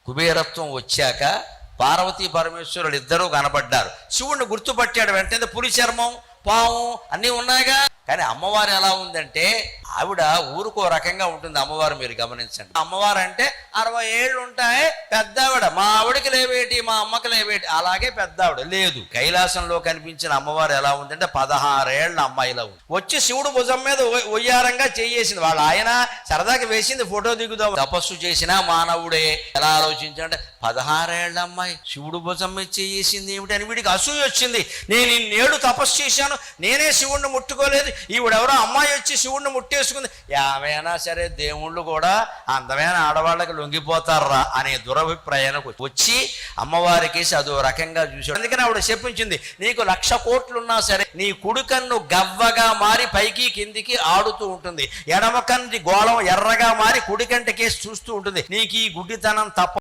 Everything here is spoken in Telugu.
కుబేరత్వం వచ్చాక పార్వతీ పరమేశ్వరులు ఇద్దరూ కనబడ్డారు. శివుణ్ణి గుర్తుపట్టాడు. వెంటనే పులి చర్మం, పాము అన్నీ ఉన్నాయిగా. కానీ అమ్మవారు ఎలా ఉందంటే ఆవిడ ఊరుకో రకంగా ఉంటుంది. అమ్మవారు మీరు గమనించండి. అమ్మవారు అంటే 60 ఏళ్ళు ఉంటాయి పెద్దావిడ. మా ఆవిడకి లేవేటి, మా అమ్మకి లేవేటి, అలాగే పెద్దావిడ లేదు. కైలాసంలో కనిపించిన అమ్మవారు ఎలా ఉందంటే 16 ఏళ్ల అమ్మాయిలా ఉంది. వచ్చి శివుడు భుజం మీద ఒయ్యారంగా చేయేసింది. వాళ్ళ ఆయన సరదాకి వేసింది ఫోటో దిగుదాం. తపస్సు చేసిన మానవుడే ఎలా ఆలోచించాడంటే 16 ఏళ్ల అమ్మాయి శివుడు భుజం మీద చేయేసింది ఏమిటి అని వీడికి అసూయ వచ్చింది. నేను ఇన్నేళ్ళు తపస్సు చేశాను, నేనే శివుణ్ణి ముట్టుకోలేదు, ఈవిడెవరో అమ్మాయి వచ్చి శివుణ్ణి ముట్టేసుకుంది. ఏమైనా సరే దేవుళ్ళు కూడా అందమైన ఆడవాళ్ళకి లొంగిపోతారా అనే దురభిప్రాయానికి వచ్చి అమ్మవారికి అదో రకంగా చూశాడు. అందుకని ఆవిడ చెప్పించింది, నీకు 1,00,000 కోట్లున్నా సరే నీ కుడి కన్ను గవ్వగా మారి పైకి కిందికి ఆడుతూ ఉంటుంది, ఎడమ కన్ను గోళం ఎర్రగా మారి కుడి కంటికేసి చూస్తూ ఉంటుంది. నీకు ఈ గుడ్డితనం తప్ప